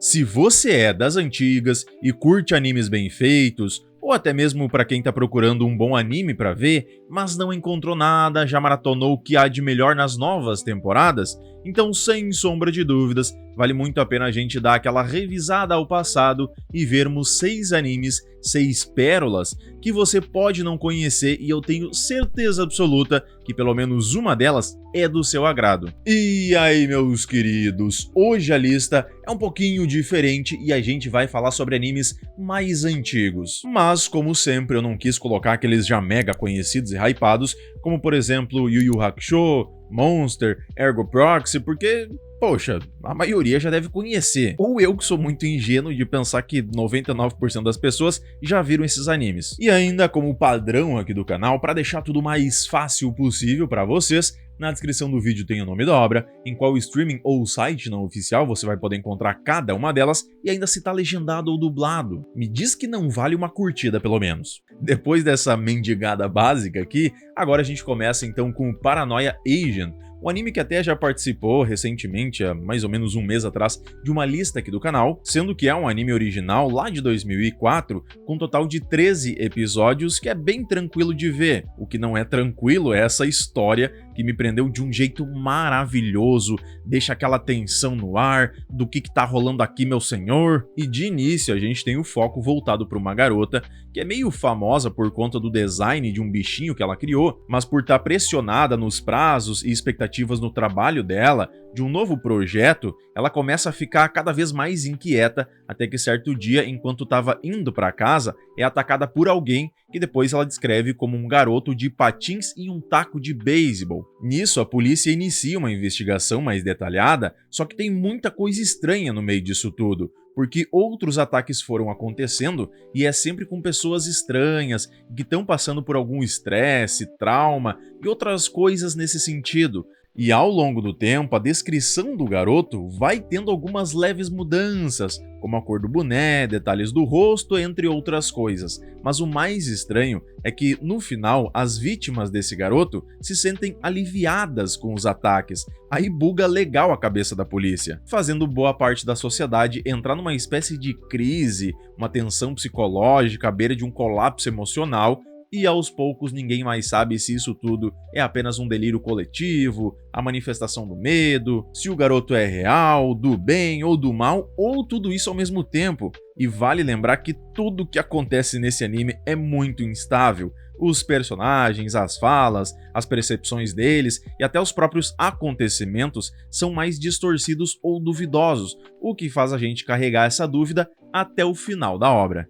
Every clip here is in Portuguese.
Se você é das antigas e curte animes bem feitos, ou até mesmo para quem tá procurando um bom anime para ver, mas não encontrou nada, já maratonou o que há de melhor nas novas temporadas, então sem sombra de dúvidas, vale muito a pena a gente dar aquela revisada ao passado e vermos 6 animes, 6 pérolas, que você pode não conhecer e eu tenho certeza absoluta que pelo menos uma delas é do seu agrado. E aí, meus queridos, hoje a lista é um pouquinho diferente e a gente vai falar sobre animes mais antigos. Mas, como sempre, eu não quis colocar aqueles já mega conhecidos e hypados, como por exemplo Yu Yu Hakusho, Monster, Ergo Proxy, porque, poxa, a maioria já deve conhecer. Ou eu que sou muito ingênuo de pensar que 99% das pessoas já viram esses animes. E ainda como padrão aqui do canal, para deixar tudo mais fácil possível para vocês, na descrição do vídeo tem o nome da obra, em qual streaming ou site não oficial você vai poder encontrar cada uma delas e ainda se tá legendado ou dublado. Me diz que não vale uma curtida pelo menos. Depois dessa mendigada básica aqui, agora a gente começa então com Paranoia Agent, um anime que até já participou recentemente, há mais ou menos um mês atrás, de uma lista aqui do canal, sendo que é um anime original lá de 2004, com um total de 13 episódios, que é bem tranquilo de ver. O que não é tranquilo é essa história que me prendeu de um jeito maravilhoso, deixa aquela tensão no ar, do que tá rolando aqui, meu senhor? E de início a gente tem o foco voltado para uma garota, que é meio famosa por conta do design de um bichinho que ela criou, mas por estar pressionada nos prazos e expectativas no trabalho dela, de um novo projeto, ela começa a ficar cada vez mais inquieta, até que certo dia, enquanto estava indo para casa, é atacada por alguém que depois ela descreve como um garoto de patins e um taco de beisebol. Nisso, a polícia inicia uma investigação mais detalhada, só que tem muita coisa estranha no meio disso tudo, porque outros ataques foram acontecendo e é sempre com pessoas estranhas que estão passando por algum estresse, trauma e outras coisas nesse sentido. E ao longo do tempo, a descrição do garoto vai tendo algumas leves mudanças, como a cor do boné, detalhes do rosto, entre outras coisas. Mas o mais estranho é que, no final, as vítimas desse garoto se sentem aliviadas com os ataques. Aí buga legal a cabeça da polícia, fazendo boa parte da sociedade entrar numa espécie de crise, uma tensão psicológica à beira de um colapso emocional, e aos poucos ninguém mais sabe se isso tudo é apenas um delírio coletivo, a manifestação do medo, se o garoto é real, do bem ou do mal, ou tudo isso ao mesmo tempo. E vale lembrar que tudo que acontece nesse anime é muito instável. Os personagens, as falas, as percepções deles e até os próprios acontecimentos são mais distorcidos ou duvidosos, o que faz a gente carregar essa dúvida até o final da obra.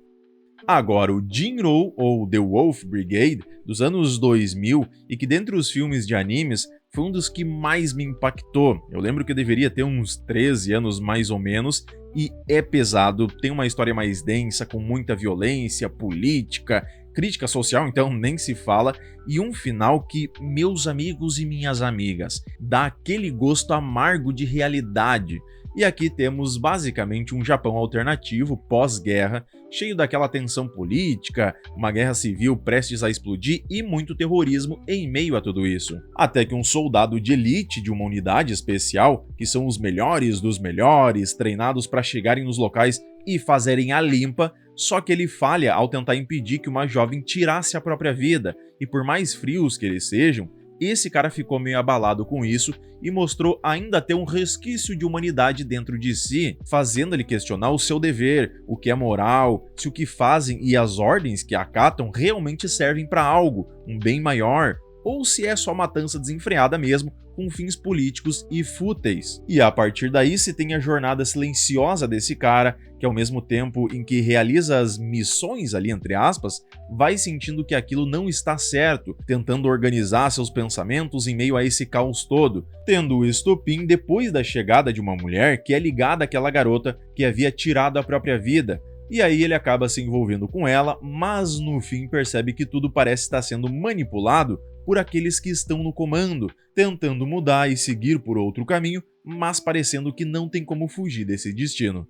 Agora, o Jin-Roh, ou The Wolf Brigade, dos anos 2000, e que dentre os filmes de animes, foi um dos que mais me impactou. Eu lembro que eu deveria ter uns 13 anos mais ou menos, e é pesado, tem uma história mais densa, com muita violência, política, crítica social, então nem se fala, e um final que, meus amigos e minhas amigas, dá aquele gosto amargo de realidade. E aqui temos basicamente um Japão alternativo pós-guerra, cheio daquela tensão política, uma guerra civil prestes a explodir e muito terrorismo em meio a tudo isso. Até que um soldado de elite de uma unidade especial, que são os melhores dos melhores, treinados para chegarem nos locais e fazerem a limpa, só que ele falha ao tentar impedir que uma jovem tirasse a própria vida, e por mais frios que eles sejam, esse cara ficou meio abalado com isso e mostrou ainda ter um resquício de humanidade dentro de si, fazendo ele questionar o seu dever, o que é moral, se o que fazem e as ordens que acatam realmente servem para algo, um bem maior, ou se é só matança desenfreada mesmo, com fins políticos e fúteis. E a partir daí se tem a jornada silenciosa desse cara, que ao mesmo tempo em que realiza as missões ali, entre aspas, vai sentindo que aquilo não está certo, tentando organizar seus pensamentos em meio a esse caos todo, tendo o estopim depois da chegada de uma mulher que é ligada àquela garota que havia tirado a própria vida. E aí ele acaba se envolvendo com ela, mas no fim percebe que tudo parece estar sendo manipulado por aqueles que estão no comando, tentando mudar e seguir por outro caminho, mas parecendo que não tem como fugir desse destino.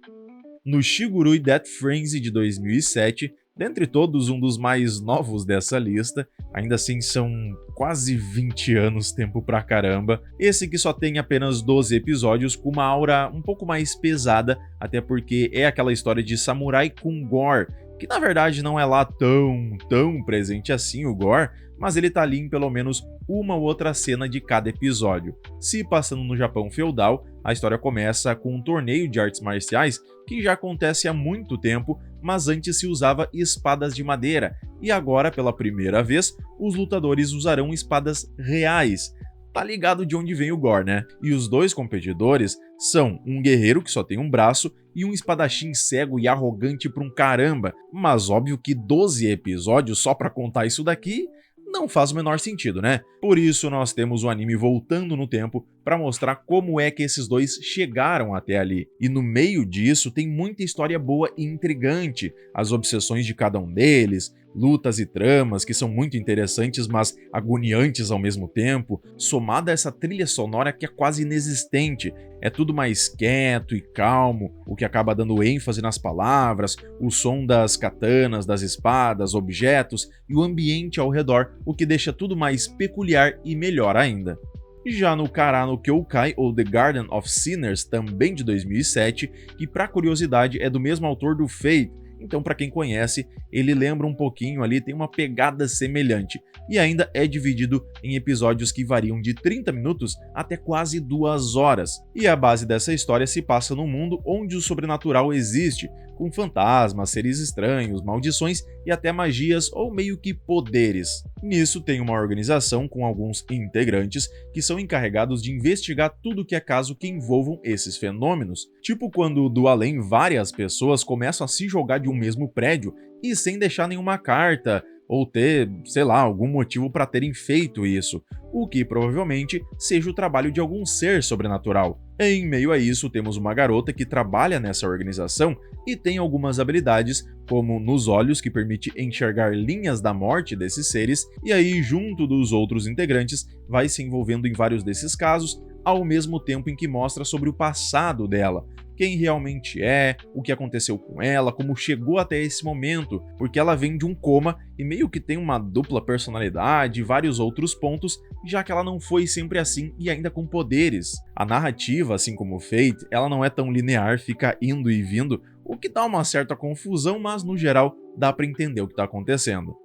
No Shigurui Death Frenzy de 2007, Dentre todos, um dos mais novos dessa lista, ainda assim são quase 20 anos, tempo pra caramba. Esse que só tem apenas 12 episódios, com uma aura um pouco mais pesada, até porque é aquela história de samurai com gore, que na verdade não é lá tão presente assim o gore, mas ele tá ali em pelo menos uma ou outra cena de cada episódio. Se passando no Japão feudal, a história começa com um torneio de artes marciais que já acontece há muito tempo, mas antes se usava espadas de madeira, e agora, pela primeira vez, os lutadores usarão espadas reais. Tá ligado de onde vem o gore, né? E os dois competidores são um guerreiro que só tem um braço e um espadachim cego e arrogante pra um caramba, mas óbvio que 12 episódios só pra contar isso daqui não faz o menor sentido, né? Por isso nós temos o anime voltando no tempo para mostrar como é que esses dois chegaram até ali. E no meio disso tem muita história boa e intrigante, as obsessões de cada um deles, lutas e tramas que são muito interessantes, mas agoniantes ao mesmo tempo, somada a essa trilha sonora que é quase inexistente. É tudo mais quieto e calmo, o que acaba dando ênfase nas palavras, o som das katanas, das espadas, objetos e o ambiente ao redor, o que deixa tudo mais peculiar e melhor ainda. Já no Kara no Kyoukai, ou The Garden of Sinners, também de 2007, que pra curiosidade é do mesmo autor do Fate, então para quem conhece, ele lembra um pouquinho ali, tem uma pegada semelhante, e ainda é dividido em episódios que variam de 30 minutos até quase 2 horas. E a base dessa história se passa num mundo onde o sobrenatural existe, com fantasmas, seres estranhos, maldições e até magias ou meio que poderes. Nisso tem uma organização com alguns integrantes que são encarregados de investigar tudo que é caso que envolvam esses fenômenos. Tipo quando do além várias pessoas começam a se jogar de um mesmo prédio e sem deixar nenhuma carta, ou ter, sei lá, algum motivo para terem feito isso, o que provavelmente seja o trabalho de algum ser sobrenatural. Em meio a isso, temos uma garota que trabalha nessa organização e tem algumas habilidades, como nos olhos, que permite enxergar linhas da morte desses seres, e aí, junto dos outros integrantes, vai se envolvendo em vários desses casos, ao mesmo tempo em que mostra sobre o passado dela, quem realmente é, o que aconteceu com ela, como chegou até esse momento, porque ela vem de um coma e meio que tem uma dupla personalidade e vários outros pontos, já que ela não foi sempre assim e ainda com poderes. A narrativa, assim como o Fate, ela não é tão linear, fica indo e vindo, o que dá uma certa confusão, mas no geral dá pra entender o que tá acontecendo.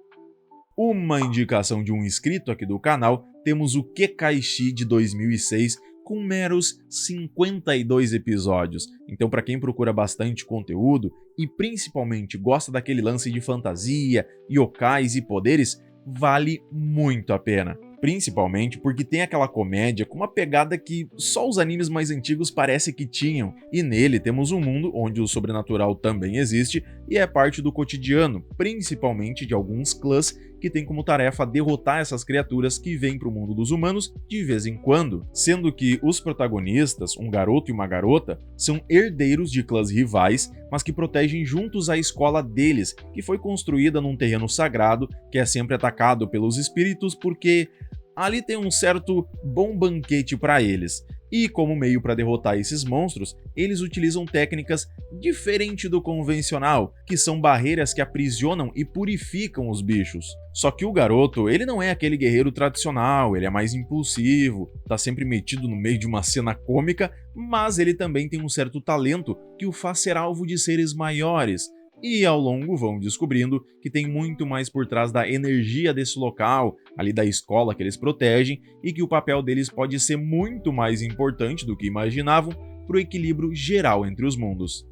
Uma indicação de um inscrito aqui do canal, temos o Kekaishi de 2006, com meros 52 episódios. Então, para quem procura bastante conteúdo e principalmente gosta daquele lance de fantasia, yokais e poderes, vale muito a pena. Principalmente porque tem aquela comédia com uma pegada que só os animes mais antigos parece que tinham, e nele temos um mundo onde o sobrenatural também existe e é parte do cotidiano, principalmente de alguns clãs que têm como tarefa derrotar essas criaturas que vêm para o mundo dos humanos de vez em quando, sendo que os protagonistas, um garoto e uma garota, são herdeiros de clãs rivais, mas que protegem juntos a escola deles, que foi construída num terreno sagrado que é sempre atacado pelos espíritos porque ali tem um certo bom banquete para eles. E como meio para derrotar esses monstros, eles utilizam técnicas diferentes do convencional, que são barreiras que aprisionam e purificam os bichos. Só que o garoto, ele não é aquele guerreiro tradicional, ele é mais impulsivo, tá sempre metido no meio de uma cena cômica, mas ele também tem um certo talento que o faz ser alvo de seres maiores. E ao longo vão descobrindo que tem muito mais por trás da energia desse local, ali da escola que eles protegem, e que o papel deles pode ser muito mais importante do que imaginavam para o equilíbrio geral entre os mundos.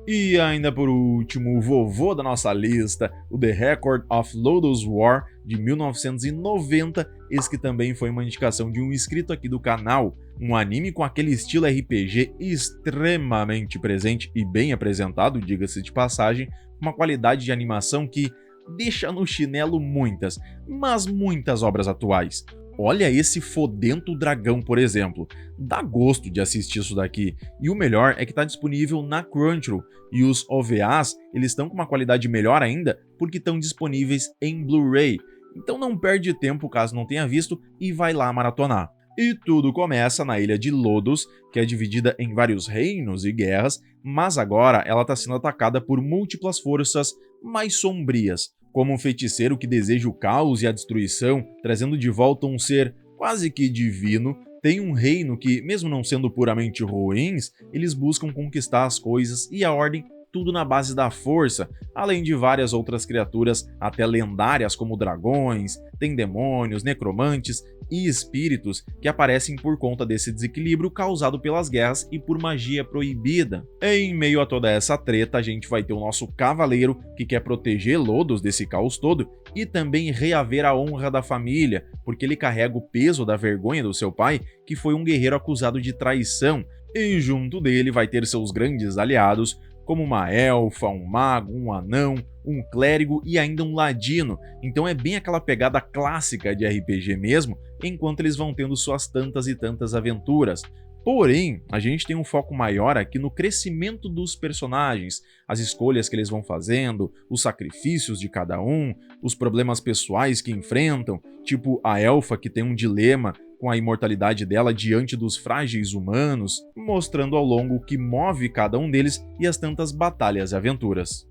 E ainda por último, o vovô da nossa lista, o The Record of Lodoss War, de 1990, esse que também foi uma indicação de um inscrito aqui do canal, um anime com aquele estilo RPG extremamente presente e bem apresentado, diga-se de passagem, uma qualidade de animação que deixa no chinelo muitas, mas muitas obras atuais. Olha esse fodento dragão, por exemplo. Dá gosto de assistir isso daqui. E o melhor é que está disponível na Crunchyroll. E os OVAs, eles estão com uma qualidade melhor ainda porque estão disponíveis em Blu-ray. Então não perde tempo caso não tenha visto e vai lá maratonar. E tudo começa na ilha de Lodoss, que é dividida em vários reinos e guerras, mas agora ela está sendo atacada por múltiplas forças mais sombrias, como um feiticeiro que deseja o caos e a destruição, trazendo de volta um ser quase que divino. Tem um reino que, mesmo não sendo puramente ruins, eles buscam conquistar as coisas e a ordem, tudo na base da força, além de várias outras criaturas até lendárias como dragões, tem demônios, necromantes e espíritos que aparecem por conta desse desequilíbrio causado pelas guerras e por magia proibida. Em meio a toda essa treta, a gente vai ter o nosso cavaleiro que quer proteger Lodos desse caos todo e também reaver a honra da família, porque ele carrega o peso da vergonha do seu pai, que foi um guerreiro acusado de traição, e junto dele vai ter seus grandes aliados, como uma elfa, um mago, um anão, um clérigo e ainda um ladino. Então é bem aquela pegada clássica de RPG mesmo, enquanto eles vão tendo suas tantas e tantas aventuras. Porém, a gente tem um foco maior aqui no crescimento dos personagens, as escolhas que eles vão fazendo, os sacrifícios de cada um, os problemas pessoais que enfrentam, tipo a elfa que tem um dilema com a imortalidade dela diante dos frágeis humanos, mostrando ao longo o que move cada um deles e as tantas batalhas e aventuras.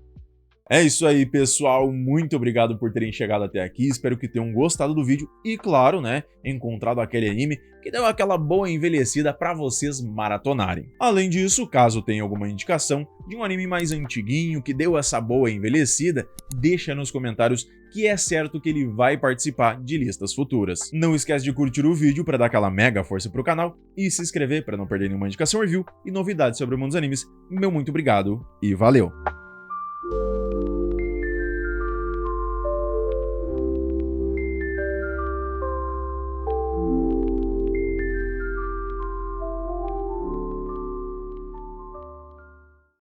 É isso aí, pessoal, muito obrigado por terem chegado até aqui, espero que tenham gostado do vídeo e, claro, né, encontrado aquele anime que deu aquela boa envelhecida pra vocês maratonarem. Além disso, caso tenha alguma indicação de um anime mais antiguinho que deu essa boa envelhecida, deixa nos comentários que é certo que ele vai participar de listas futuras. Não esquece de curtir o vídeo para dar aquela mega força pro canal e se inscrever para não perder nenhuma indicação, review e novidades sobre o mundo dos animes. Meu muito obrigado e valeu!